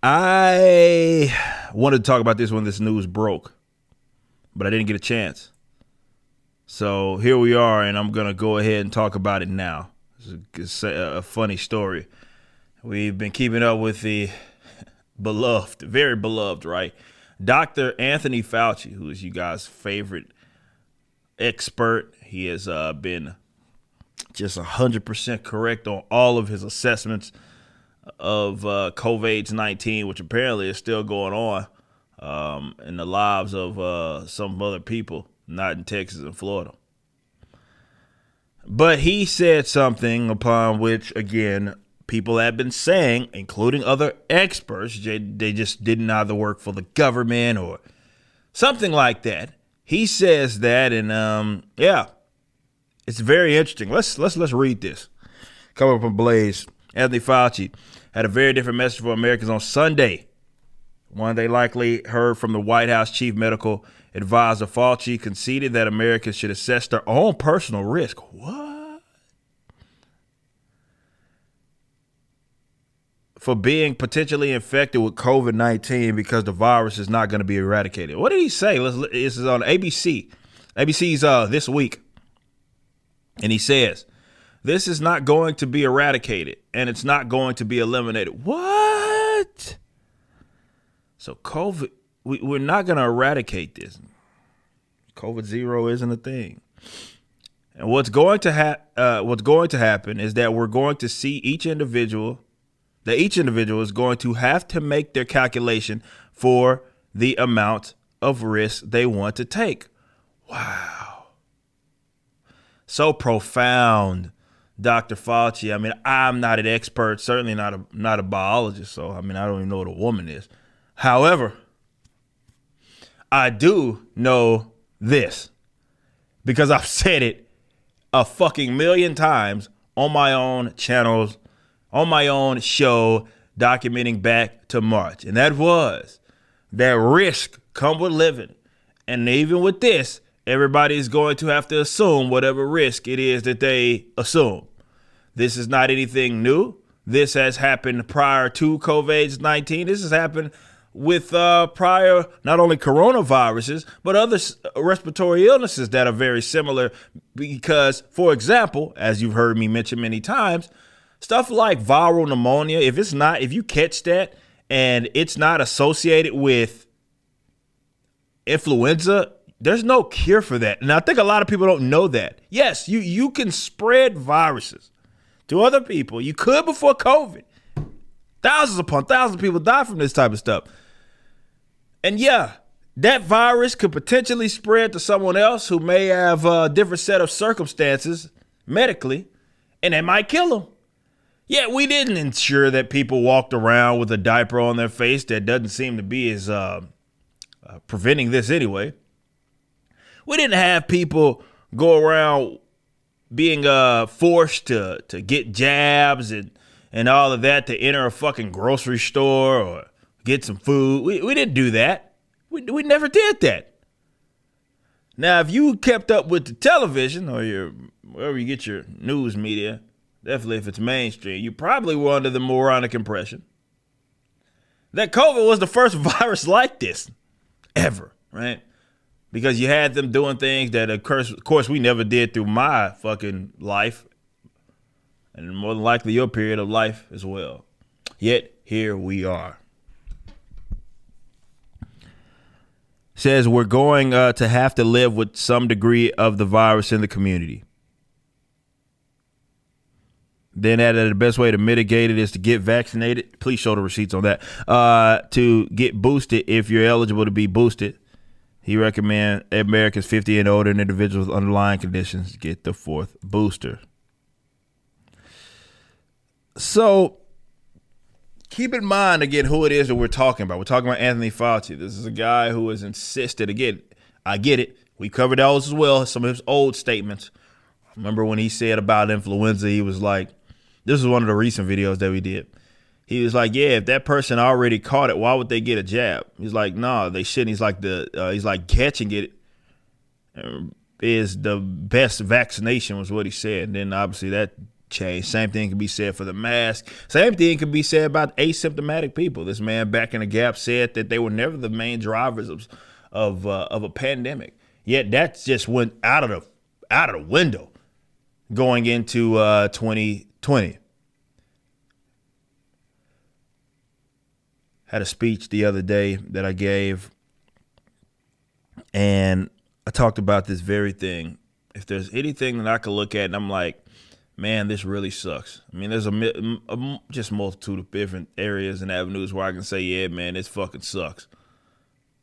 I wanted to talk about this when this news broke, but I didn't get a chance. So here we are, and I'm going to go ahead and talk about it now. It's a funny story. We've been keeping up with the beloved, very beloved, right? Dr. Anthony Fauci, who is you guys' favorite expert. He has been just 100% correct on all of his assessments of COVID-19, which apparently is still going on in the lives of some other people, not in Texas and Florida. But he said something upon which, again, people have been saying, including other experts, they just didn't either work for the government or something like that. He says that, and yeah, it's very interesting. Let's read this. Coming from Blaze, Anthony Fauci had a very different message for Americans on Sunday. One they likely heard from the White House chief medical advisor. Fauci conceded that Americans should assess their own personal risk. What? For being potentially infected with COVID-19 because the virus is not going to be eradicated. What did he say? This is on ABC. ABC's This Week. And he says, this is not going to be eradicated and it's not going to be eliminated. What? So COVID, we're not going to eradicate this. COVID-0 isn't a thing. And what's going to happen is that we're going to see each individual is going to have to make their calculation for the amount of risk they want to take. Wow. So profound, Dr. Fauci. I mean, I'm not an expert, certainly not a biologist. So, I mean, I don't even know what a woman is. However, I do know this because I've said it a fucking million times on my own channels, on my own show, documenting back to March. And that was that risk come with living. And even with this, everybody is going to have to assume whatever risk it is that they assume. This is not anything new. This has happened prior to COVID-19. This has happened with prior, not only coronaviruses, but other respiratory illnesses that are very similar. Because, for example, as you've heard me mention many times, stuff like viral pneumonia, if you catch that and it's not associated with influenza, there's no cure for that. And I think a lot of people don't know that. Yes, you can spread viruses to other people. You could before COVID. Thousands upon thousands of people die from this type of stuff. And yeah, that virus could potentially spread to someone else who may have a different set of circumstances medically, and they might kill them. Yeah, we didn't ensure that people walked around with a diaper on their face. That doesn't seem to be as preventing this anyway. We didn't have people go around being forced to get jabs and all of that to enter a fucking grocery store or get some food. We didn't do that. We never did that. Now, if you kept up with the television or wherever you get your news media, definitely if it's mainstream, you probably were under the moronic impression that COVID was the first virus like this ever, right? Because you had them doing things that, of course, we never did through my fucking life, and more than likely your period of life as well. Yet, here we are. Says we're going to have to live with some degree of the virus in the community. Then added the best way to mitigate it is to get vaccinated. Please show the receipts on that. To get boosted if you're eligible to be boosted. He recommends Americans 50 and older and individuals with underlying conditions get the fourth booster. So keep in mind, again, who it is that we're talking about. We're talking about Anthony Fauci. This is a guy who has insisted, again, I get it. We covered those as well, some of his old statements. Remember when he said about influenza, he was like, this is one of the recent videos that we did. He was like, yeah, if that person already caught it, why would they get a jab? He's like, no, they shouldn't. He's like catching it is the best vaccination was what he said. And then obviously that change. Same thing can be said for the mask. Same thing can be said about asymptomatic people. This man back in the Gap said that they were never the main drivers of a pandemic. Yet that just went out of the window going into 2020. Had a speech the other day that I gave, and I talked about this very thing. If there's anything that I could look at and I'm like, man, this really sucks. I mean, there's a just multitude of different areas and avenues where I can say, yeah, man, this fucking sucks.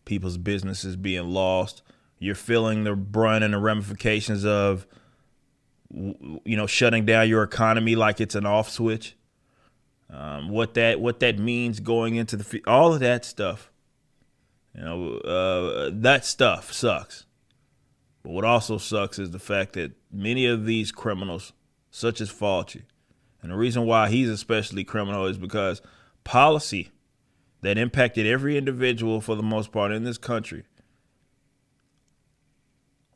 People's businesses being lost. You're feeling the brunt and the ramifications of, shutting down your economy like it's an off switch. What that means going into all of that stuff. That stuff sucks. But what also sucks is the fact that many of these criminals, such as Fauci, and the reason why he's especially criminal is because policy that impacted every individual for the most part in this country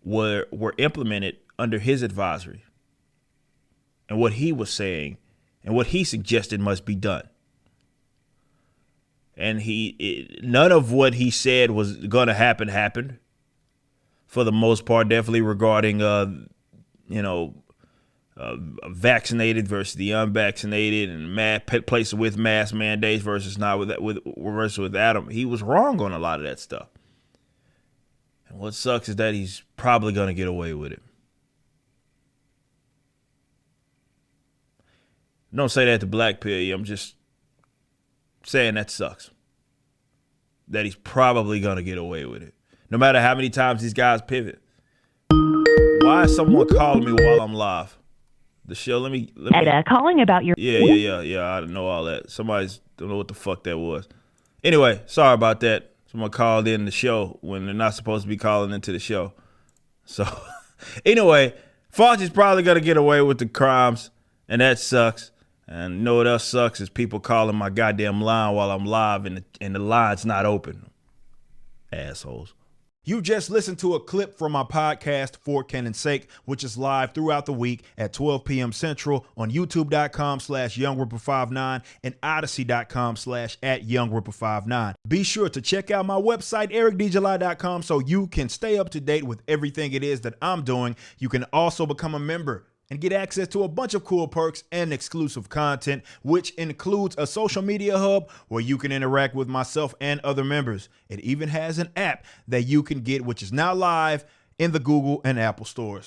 were implemented under his advisory and what he was saying and what he suggested must be done. And none of what he said was going to happened for the most part, definitely regarding, vaccinated versus the unvaccinated and places with mask mandates versus not without them. He was wrong on a lot of that stuff. And what sucks is that he's probably going to get away with it. Don't say that to black pill. I'm just saying that sucks. That he's probably going to get away with it. No matter how many times these guys pivot. Why is someone calling me while I'm live? The show, let me calling about your... Yeah, I don't know all that. Somebody's, don't know what the fuck that was. Anyway, sorry about that. Someone called in the show when they're not supposed to be calling into the show. So, anyway, Fauci's probably going to get away with the crimes, and that sucks. And you know what else sucks is people calling my goddamn line while I'm live and the line's not open. Assholes. You just listened to a clip from my podcast, For Canon's Sake, which is live throughout the week at 12 p.m. Central on youtube.com/YoungRipper59 and odyssey.com/@YoungRipper59. Be sure to check out my website, ericdjuly.com, so you can stay up to date with everything it is that I'm doing. You can also become a member and get access to a bunch of cool perks and exclusive content, which includes a social media hub where you can interact with myself and other members. It even has an app that you can get, which is now live in the Google and Apple stores.